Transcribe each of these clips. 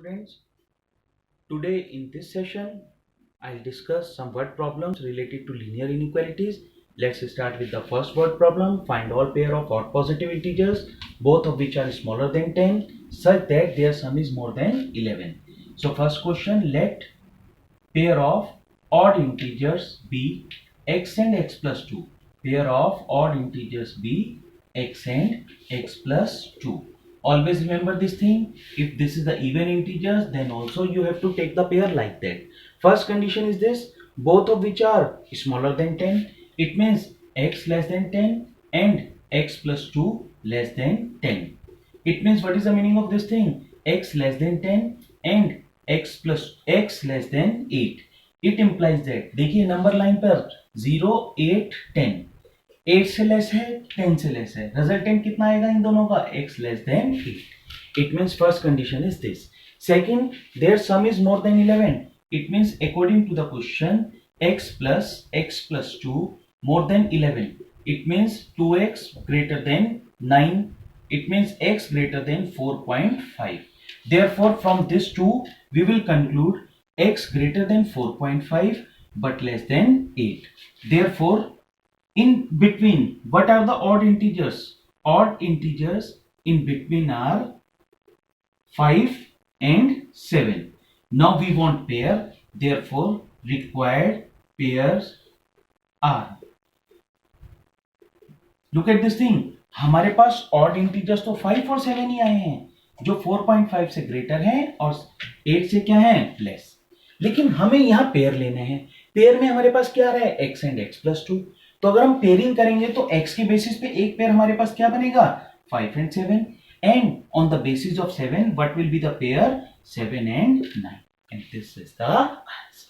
Students, today in this session, I'll discuss some word problems related to linear inequalities. Let's start with the first word problem. Find all pair of odd positive integers, both of which are smaller than 10, such that their sum is more than 11. So first question, let pair of odd integers be x and x plus 2. Pair of odd integers be x and x plus 2. Always remember this thing. If this is the even integers, then also you have to take the pair like that. First condition is this, both of which are smaller than 10. It means x less than 10 and x plus 2 less than 10. It means what is the meaning of this thing? X less than 10 and x plus x less than 8. It implies that देखिए number line पर 0, 8, 10, 8 से less है 10 से less है, resultant कितना आएगा इन दोनों का? x less than 8. It means first condition is this. Second, their sum is more than 11. It means according to the question, x plus 2 more than 11. It means 2x greater than 9. It means x greater than 4.5. Therefore, from this 2, we will conclude x greater than 4.5 but less than 8. Therefore, in between, what are the odd integers? Odd integers in between are 5 and 7. Now we want pair, therefore required pairs are. Look at this thing. हमारे पास odd integers तो 5 और 7 ही आए हैं, जो 4.5 से greater हैं और 8 से क्या है लेस. लेकिन हमें यहाँ पेयर लेने हैं. पेयर में हमारे पास क्या आ रहा है? x and x plus 2. तो अगर हम पेयरिंग करेंगे तो x के बेसिस पे एक पेयर हमारे पास क्या बनेगा? 5 and 7. And on the basis of 7 what will be the pair? 7 and 9. And this is the answer.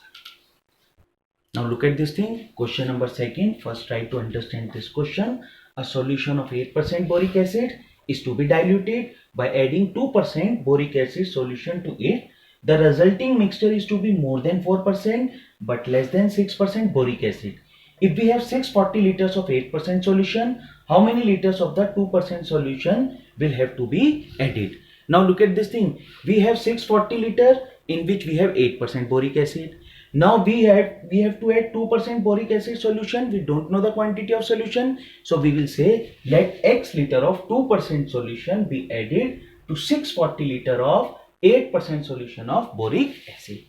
Now look at this thing. Question number second. First try to understand this question. A solution of 8% boric acid is to be diluted by adding 2% boric acid solution to it. The resulting mixture is to be more than 4% but less than 6% boric acid. If we have 640 liters of 8% solution, how many liters of the 2% solution will have to be added? Now look at this thing. We have 640 liter in which we have 8% boric acid. Now we have to add 2% boric acid solution. We don't know the quantity of solution, so we will say let x liter of 2% solution be added to 640 liter of 8% solution of boric acid.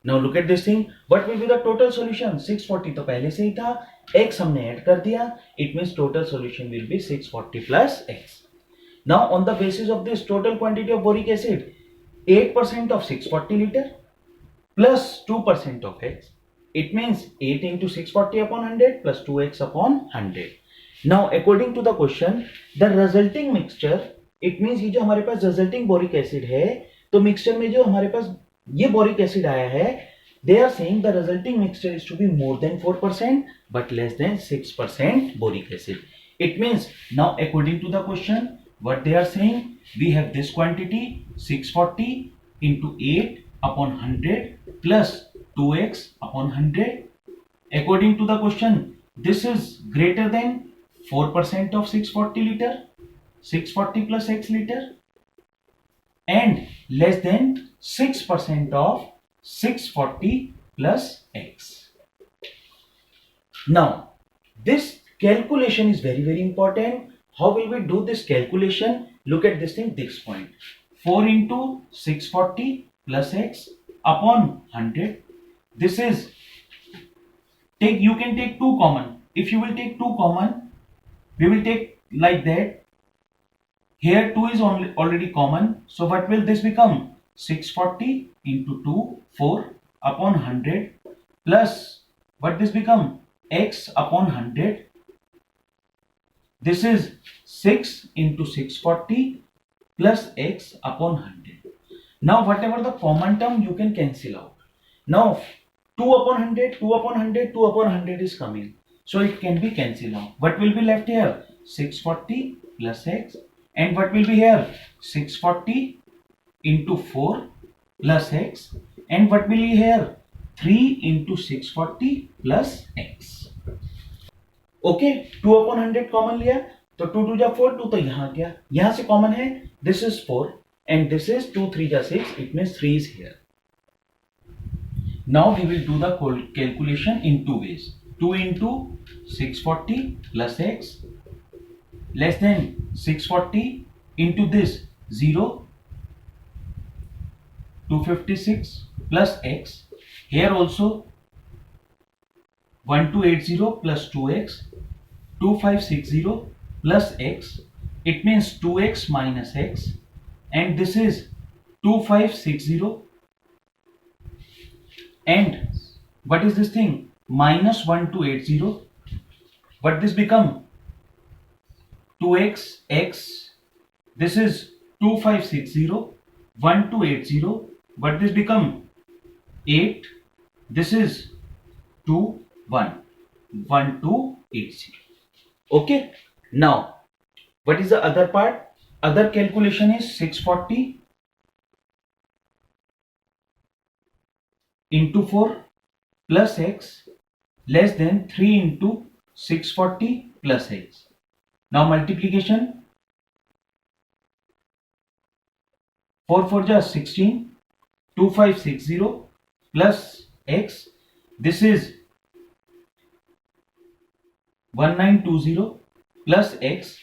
Now look at this thing. What will be the total solution? 640 तो पहले से ही था, x हमने add कर दिया. It means total solution will be 640 plus x. Now on the basis of this total quantity of boric acid, 8% of 640 liter plus 2% of x, it means 8 into 640 upon 100 plus 2x upon 100. Now according to the question, the resulting mixture, it means ये जो हमारे पास resulting boric acid है, तो mixture में जो हमारे पास ये boric acid आया है, they are saying the resulting mixture is to be more than 4% but less than 6% boric acid. It means now according to the question, what they are saying, we have this quantity 640 into 8 upon 100 plus 2x upon 100. According to the question, this is greater than 4% of 640 liter, 640 plus x liter, and less than 6% of 640 plus x. Now, this calculation is very, very important. How will we do this calculation? Look at this thing, this point. 4 into 640 plus x upon 100. This is, you can take 2 common. If you will take 2 common, we will take like that. Here 2 is already common. So what will this become? 640 into 2, 4 upon 100 plus what this become? X upon 100. This is 6 into 640 plus x upon 100. Now whatever the common term you can cancel out. Now 2 upon 100, 2 upon 100, 2 upon 100 is coming. So it can be cancelled out. What will be left here? 640 plus x. And what will be here? 640 into 4 plus x. And what will be here? 3 into 640 plus x. Okay, 2 upon 100 common लिया तो 2 2 जा 4, 2 तो यहाँ गया, यहाँ से common है, this is 4 and this is 2 3 are 6, it means 3 is here. Now we will do the calculation in two ways. 2 into 640 plus x less than 640 into this 0 256 plus x. Here also 1280 plus 2x 2560 plus x. It means 2x minus x, and this is 2560, and what is this thing? Minus 1280. What this become? 2x x. This is 2560 1280. What this become? 8. This is 2 1 1280. Okay. Now what is the other part? Other calculation is 640 into 4 plus x less than 3 into 640 plus x. Now multiplication, 4 4 just 16, 2560 plus x. This is 1920 plus x.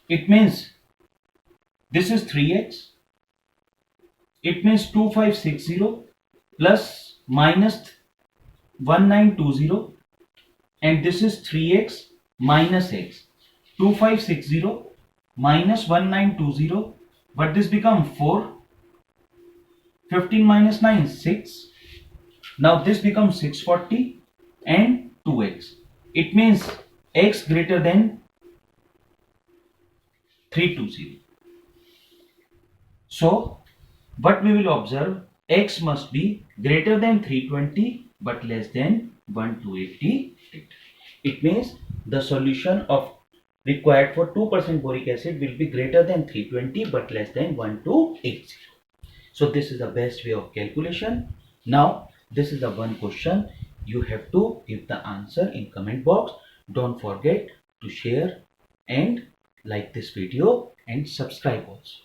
It means this is 3x. It means 2560 plus minus 1920, and this is 3x minus x. 2560 minus 1920. What this become? 4. 15 minus 9 6. Now this becomes 640 and 2x. It means x greater than 320. So what we will observe, x must be greater than 320 but less than 1288. It means the solution of required for 2% boric acid will be greater than 320 but less than 1280. So this is the best way of calculation. Now this is the one question you have to give the answer in comment box. Don't forget to share and like this video and subscribe also.